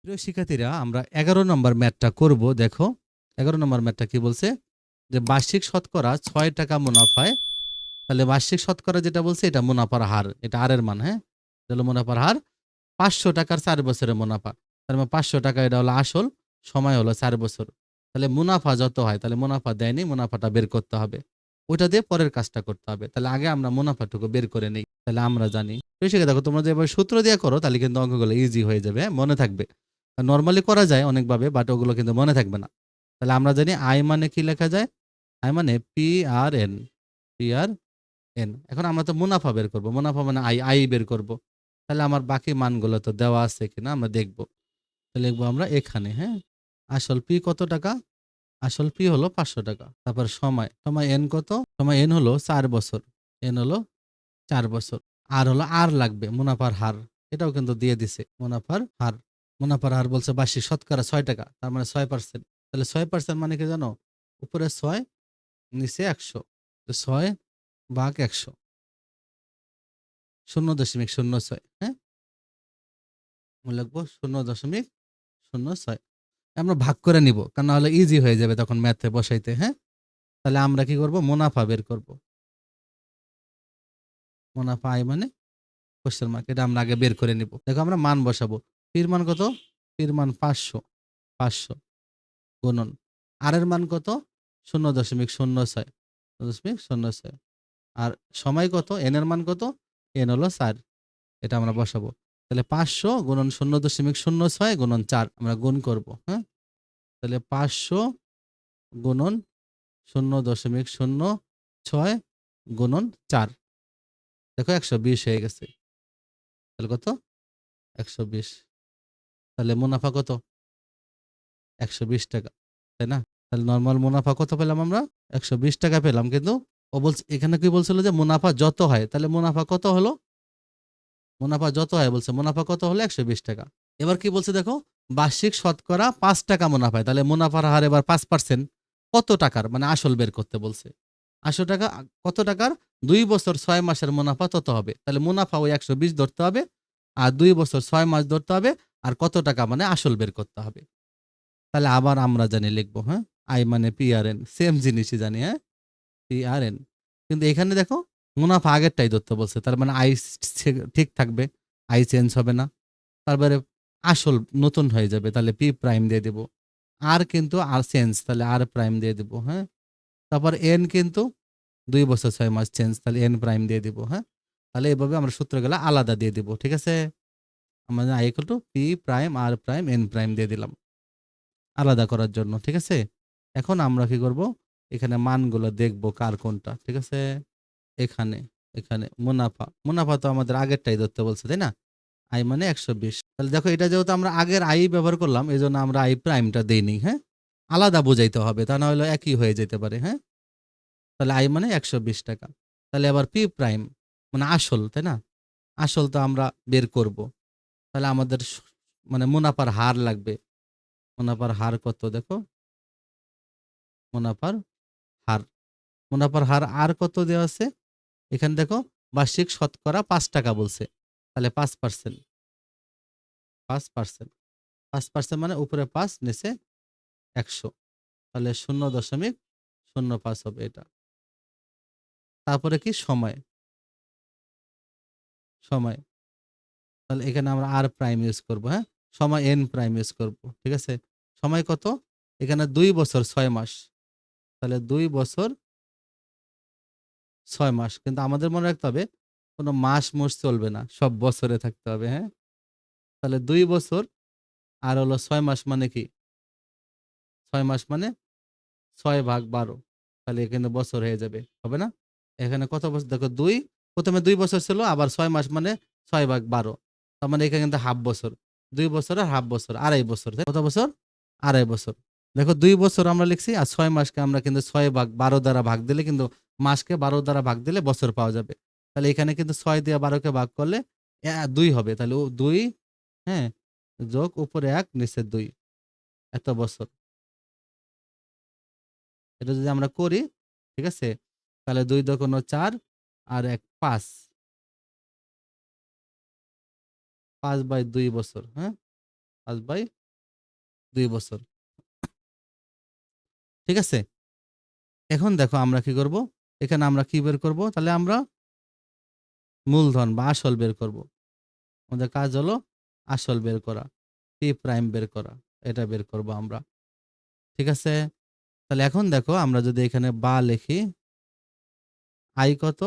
প্রিয় শিক্ষার্থীরা, আমরা ১১ নম্বর ম্যাথটা করব। দেখো ১১ নম্বর ম্যাথটা কি বলছে, যে বার্ষিক শতকরা ৬ টাকা মুনাফায়, তাহলে বার্ষিক শতকরা যেটা বলছে এটা মুনাফার হার, এটা আর এর মান। হ্যাঁ, এটা হলো মুনাফার হার। ৫০০ টাকার ৪ বছরের মুনাফা, তার মানে ৫০০ টাকা এটা হলো আসল, সময় হলো ৪ বছর। তাহলে মুনাফা যত হয়, তাহলে মুনাফা দেয়নি, মুনাফাটা বের করতে হবে, ওইটা দিয়ে পরের কাজটা করতে হবে। তাহলে আগে আমরা মুনাফাটুকু বের করে নিই, তাহলে আমরা জানি। বেশি দেখো, তোমরা যে এবার সূত্র দিয়ে করো তাহলে কিন্তু অঙ্কগুলো ইজি হয়ে যাবে, হ্যাঁ, মনে থাকবে। নর্মালি করা যায় অনেকভাবে, বাট ওগুলো কিন্তু মনে থাকবে না। তাহলে আমরা জানি আই মানে কি লেখা যায়, আই মানে P R N, P R N. এখন আমরা তো মুনাফা বের করব, মুনাফা মানে আই, আই বের করব। তাহলে আমার বাকি মানগুলো তো দেওয়া আছে কিনা আমরা দেখব। তো লিখবো আমরা এখানে, হ্যাঁ, আসল পি কত টাকা, আসল পি হলো ৫০০ টাকা। তারপর সময়, সময় এন কত, সময় এন হলো ৪ বছর, এন হলো ৪ বছর। আর হলো আর লাগবে মুনাফার হার, এটাও কিন্তু দিয়ে দিছে মুনাফার হার। মুনাফার হার বলছে বার্ষিক শতকরা ৬ টাকা, তার মানে ৬%। তাহলে ৬% মানে কি জানো, উপরে ৬ নিচে ১০০, ৬ ভাগ ১০০, ০.০৬। হ্যাঁ, লিখবো ০.০৬। আমরা ভাগ করে নিব, কারণ নাহলে ইজি হয়ে যাবে তখন ম্যাথে বসাইতে। হ্যাঁ, তাহলে আমরা কি করব, মুনাফা বের করব। মুনাফা আয় মানে কোশ্চেন মার্ক, এটা আমরা আগে বের করে নিব। দেখো আমরা মান বসাবো। পির মান কত, পির মান ৫০০, ৫০০ গুণন আর এর মান কত, ০.০৬, ০.০৬। আর সময় কত, এন এর মান কত, এন হলো ৪, এটা আমরা বসাবো। তাহলে ৫০০ গুণন ০.০৬ গুণন ৪ আমরা গুণ করব। হ্যাঁ, তাহলে ৫০০ গুণন ০.০৬ গুণন ৪, দেখো ১২০ হয়ে গেছে। তাহলে কত, ১২০। তাহলে মুনাফা কত, ১২০ টাকা, তাই না? তাহলে নরমাল মুনাফা কত পেলাম আমরা, ১২০ টাকা পেলাম। কিন্তু ও বলছে এখানে কি বলছিল যে মুনাফা যত হয়, তাহলে মুনাফা কত হলো, মুনাফা যত হয় বলছে, মুনাফা কত হলো ১২০ টাকা। এবার কি বলছে দেখো, বার্ষিক শতকরা ৫ টাকা মুনাফায়, তাহলে মুনাফার হার এবার ৫%, কত টাকার, মানে আসল বের করতে বলছে। আসল টাকা কত টাকার, ২ বছর ৬ মাসের মুনাফা তত হবে। তাহলে মুনাফা ওই ১২০ ধরতে হবে, আর ২ বছর ৬ মাস ধরতে হবে, আর কত টাকা মানে আসল বের করতে হবে। তাহলে আবার আমরা জানি লিখবো, হ্যাঁ, আই মানে পিআরএন, সেম জিনিসই জানি। হ্যাঁ, পিআরএন। কিন্তু এখানে দেখো মুনাফা আগেরটাই ধরতে বলছে, তার মানে আই ঠিক থাকবে, আই চেঞ্জ হবে না। তারপরে আসল নতুন হয়ে যাবে, তাহলে পি প্রাইম দিয়ে দিব। আর কিন্তু আর চেঞ্জ, তাহলে আর প্রাইম দিয়ে দিব। হ্যাঁ, তারপর এন কিন্তু ২ বছর ৬ মাস চেঞ্জ, তাহলে এন প্রাইম দিয়ে দিব। হ্যাঁ, তাহলে এভাবে আমরা সূত্রগুলো আলাদা দিয়ে দিব। ঠিক আছে, আমরা I equal to P prime R prime N prime দিয়ে দিলাম আলাদা করার জন্য। ঠিক আছে, এখন আমরা কি করব, এখানে মানগুলো দেখব কার কোনটা। ঠিক আছে, এখানে, এখানে মুনাফা, মুনাফা তো আমাদের আগেরটাই ধরতে বলছে, তাই না? আই মানে ১২০। তাহলে দেখো এটা যেহেতু আমরা আগের আই ব্যবহার করলাম, এই জন্য আমরা আই প্রাইমটা দেইনি। হ্যাঁ, আলাদা বোঝাইতে হবে, তা না হলে একই হয়ে যেতে পারে। হ্যাঁ, তাহলে আই মানে ১২০ টাকা। তাহলে আবার পি প্রাইম মানে আসল, তাই না? আসল তো আমরা বের করব। তাহলে আমাদের মানে মুনাফার হার লাগবে। মুনাফার হার কত দেখো, মুনাফার হার, মুনাফার হার আর কত দেওয়া আছে এখানে দেখো, বার্ষিক শতকরা ৫ টাকা বলছে, তাহলে ৫%, ৫%, ৫% মানে উপরে ৫ নিচে ১০০, তাহলে ০.০৫ হবে এটা। তারপরে কি সময়, সময়, তাহলে এখানে আমরা আর প্রাইম ইউজ করব। হ্যাঁ, সময় এন প্রাইম ইউজ করব। ঠিক আছে, সময় কত, এখানে ২ বছর ৬ মাস, তাহলে ২ বছর ৬ মাস। কিন্তু আমাদের মনে রাখতে হবে কোনো মাস চলবে না, সব বছরে থাকতে হবে। হ্যাঁ, তাহলে ২ বছর আর হলো ৬ মাস মানে কি, ৬ মাস মানে ৬/১২, তাহলে এখানে বছর হয়ে যাবে, হবে না? এখানে কত বছর দেখো, ২ প্রথমে ২ বছর ছিল, আবার ৬ মাস মানে ৬/১২, তার মানে এখানে কিন্তু হাফ বছর। ২ বছর আর হাফ বছর, ২.৫ বছর। কত বছর, ২.৫ বছর। দেখো ২ বছর আমরা লিখছি, আর ৬ মাসকে আমরা কিন্তু ৬/১২ দ্বারা ভাগ দিলে কিন্তু, মাসকে ১২ দ্বারা ভাগ দিলে বছর পাওয়া যাবে। তাহলে এখানে কিন্তু ৬ দিয়ে ১২ কে ভাগ করলে ২ হবে, তাহলে ২, হ্যাঁ, যোগ উপরে ১ নিচে ২, এত বছর। এটা যদি আমরা করি, ঠিক আছে, তাহলে ২ দোকানো ৪ আর ১ ৫, ৫/২ বছর। হ্যাঁ, 5/2 বছর। ঠিক আছে? এখন দেখো আমরা কি করব? এখানে আমরা কি বের করব? তাহলে আমরা মূলধন বা আসল বের করব। আমাদের কাজ হলো আসল বের করা। পি প্রাইম বের করা। এটা বের করব আমরা। ঠিক আছে? তাহলে এখন দেখো আমরা যদি এখানে বা লিখি, আই কত?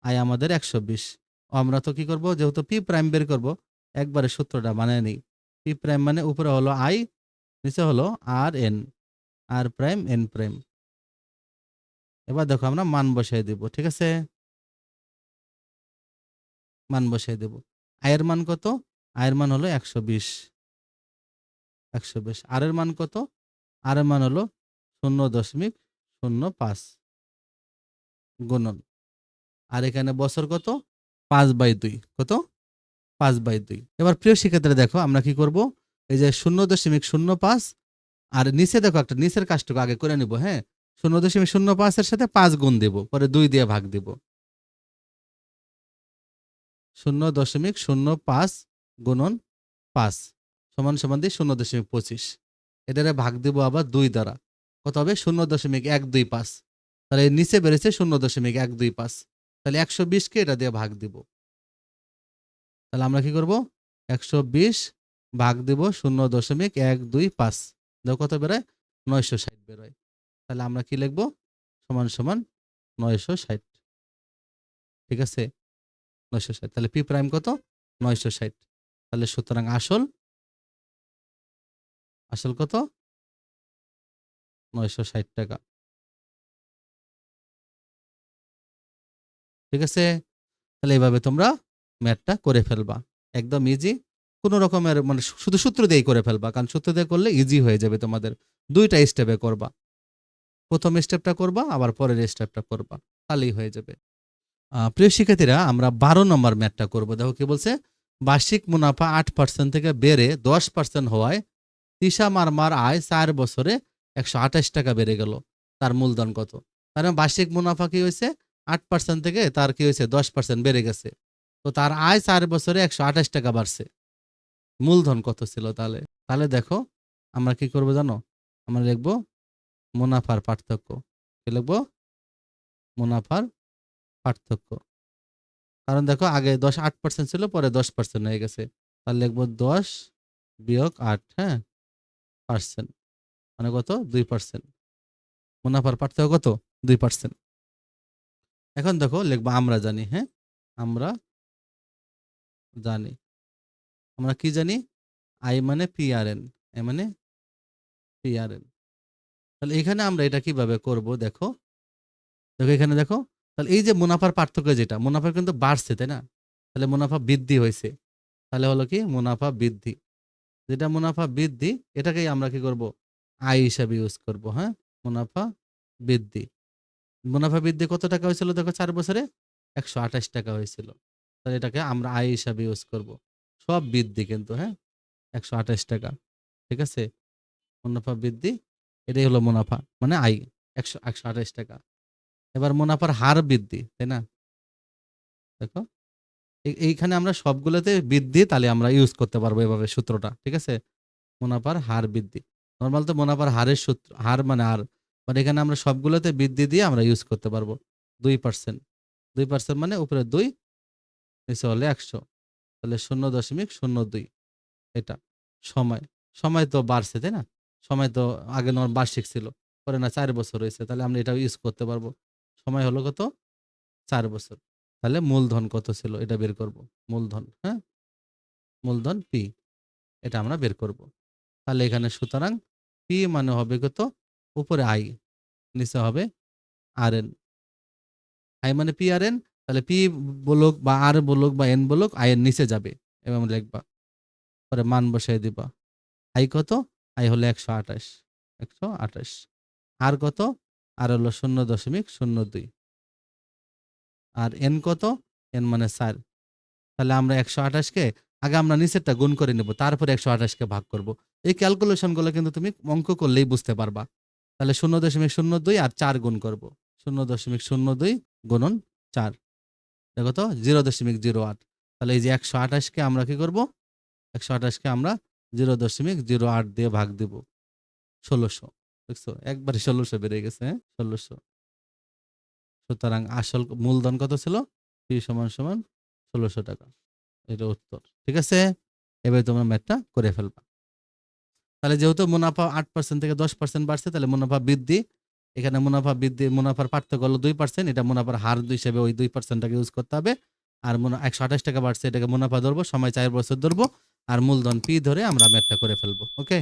আই আমাদের 120। আমরা তো কি করব? যেহেতু পি প্রাইম বের করব, একবারে সূত্রটা বানায় নিই। পি প্রাইম মানে উপরে হলো আই, নিচে হলো আর এন। আর প্রাইম এন প্রাইম। এবার দেখো আমরা মান বসাই দিব। ঠিক আছে? মান বসাই দেব। আয়ের মান কত? আয়ের মান হলো 120। 120। আর এর মান কত? আর এর মান হলো 0.05 গুণন। আর এখানে বছর কত? 5/2। কত? 5/2। এবার প্রিয় শিক্ষার্থীরা দেখো আমরা কি করব? এই যে 0.05 আর নিচে দেখো একটা নিচের কাজটুকু আগে করে নিব। হ্যাঁ, 0.05 এর সাথে 5 গুণ দেব, পরে 2 দিয়ে ভাগ দেব। 0.05 গুণন 5 সমান সমান দিয়ে 0.25। এটারে ভাগ দেব আবার 2 দ্বারা। কত হবে? 0.125। তাহলে এর নিচে বেড়েছে 0.125। তাহলে 120কে এটা দিয়ে ভাগ দিব। তাহলে আমরা কি করব? 120 ভাগ দিব 0.125। দেখো কত বেরোয়? 960 বেরোয়। তাহলে আমরা কি লিখব? সমান সমান 960। ঠিক আছে? 960। তাহলে পি প্রাইম কত? 960। তাহলে সুতরাং আসল আসল কত? 960 টাকা। ঠিক আছে? তাহলে এইভাবে তোমরা ম্যাথটা করে ফেলবা। একদম ইজি। কোনো রকমের মানে শুধু সূত্র দিয়েই করে ফেলবা। কারণ সূত্র দিয়ে করলে ইজি হয়ে যাবে তোমাদের। ২ টা স্টেপে করবা। ১ম স্টেপটা করবা, আবার পরের স্টেপটা করবা। তাহলেই হয়ে যাবে। প্রিয় শিক্ষার্থীরা আমরা ১২ নম্বর ম্যাথটা করব। দেখো কি বলছে? বার্ষিক মুনাফা 8% থেকে বেড়ে 10% হওয়ায় তিশা মারমার আয় ৪ বছরে ১২৮ টাকা বেড়ে গেল। তার মূলধন কত? তার মানে বার্ষিক মুনাফা কি হয়েছে? 8% থেকে তার কি হয়েছে? 10% বেড়ে গেছে। তো তার আয় ৪ বছরে ১২৮ টাকা বাড়ছে। মূলধন কত ছিল তাহলে? তাহলে দেখো আমরা কি করব জানো? আমরা লিখব মুনাফার পার্থক্য। কি লিখব? মুনাফার পার্থক্য। কারণ দেখো আগে 8% ছিল, পরে 10% হয়ে গেছে। তাহলে লিখব 10 বিয়োগ 8, হ্যাঁ? পার্সেন্ট। মানে কত? 2%। মুনাফার পার্থক্য কত? 2%। এখন দেখো লিখব আমরা জানি, হ্যাঁ? আমরা জানি। আমরা কি জানি? আই মানে পিআরএন। আই মানে পিআরএন। তাহলে এখানে আমরা এটা কিভাবে করব দেখো। দেখো এখানে দেখো। তাহলে এই যে মুনাফার পার্থক্য যেটা, মুনাফা কিন্তু বাড়ছে, তাই না? তাহলে মুনাফা বৃদ্ধি হয়েছে। তাহলে হলো কি? মুনাফা বৃদ্ধি। যেটা মুনাফা বৃদ্ধি, এটাকেই আমরা কি করব? আয় হিসাবে ইউজ করব, হ্যাঁ? মুনাফা বৃদ্ধি। মুনাফা বৃদ্ধি কত টাকা হয়েছিল দেখো ৪ বছরে? ১২৮ টাকা হয়েছিল। তাহলে এটাকে আমরা আয় হিসাবে ইউজ করব। সব বৃদ্ধি কিন্তু, হ্যাঁ? ১২৮ টাকা। ঠিক আছে? মুনাফা বৃদ্ধি, এটাই হলো মুনাফা। মানে আয় ১২৮ টাকা। এবার মুনাফার হার বৃদ্ধি, তাই না? দেখো এইখানে আমরা সবগুলোতে বৃদ্ধি তাহলে আমরা ইউজ করতে পারবো এভাবে সূত্রটা। ঠিক আছে? মুনাফার হার বৃদ্ধি। নরমাল তো মুনাফার হারের সূত্র, হার মানে হার। বাট এখানে আমরা সবগুলোতে বৃদ্ধি দিয়ে আমরা ইউজ করতে পারবো। 2%। 2% মানে উপরে 2, নিচে হলে 100। তাহলে 0.02 এটা। সময়। সময় তো বাড়ছে, তাই না? সময় তো আগে বার্ষিক ছিল। পরে না ৪ বছর হয়েছে। তাহলে আমরা এটা ইউজ করতে পারবো। সময় হলো কত? ৪ বছর। তাহলে মূলধন কত ছিল? এটা বের করব। মূলধন, হ্যাঁ? মূলধন পি। এটা আমরা বের করব। তাহলে এখানে সুতরাং পি মানে হবে কত? উপরে আই, নিচে হবে আর এন। আই মানে পি আর এন। তাহলে পি বলুক বা আর বলুক বা এন বলুক, আই এর নিচে যাবে এবং লিখবা। পরে মান বসাই দিবা। আই কত? আই হলো ১২৮। ১২৮। আর কত? আর হলো 0.02। আর এন কত? এন মানে ৪। তাহলে আমরা ১২৮কে আগে আমরা নিচেরটা গুণ করে নেব। তারপরে ১২৮কে ভাগ করব। এই ক্যালকুলেশন গুলো কিন্তু তুমি অঙ্ক করলেই বুঝতে পারবা। তাহলে 0.02 আর ৪ গুণ করব। 0.02 গুণন ৪। দেখো তো 0.08। তাহলে এই যে ১২৮কে আমরা কি করব? ১২৮কে আমরা 0.08 দিয়ে ভাগ দিব 1600। দেখছো একবারে 1600 বেড়ে গেছে, হ্যাঁ 1600। সুতরাং আসল মূলধন কত ছিল? পি সমান সমান 1600 টাকা। এটা উত্তর। ঠিক আছে, এবারে তোমরা ম্যাথটা করে ফেলবা। তাহলে যেহেতু মুনাফা 8% থেকে 10% বাড়ছে, তাহলে মুনাফা বৃদ্ধি, এখানে মুনাফা বৃদ্ধি, মুনাফার পার্থক্য হলো 2%, এটা মুনাফার হার হিসেবে ওই 2%টাকে ইউজ করতে হবে। আর 128 টাকা বাড়ছে, এটাকে মুনাফা ধরবো, সময় 4 বছর ধরবো, আর মূলধন পি ধরে আমরা ম্যাথটা করে ফেলবো। ওকে।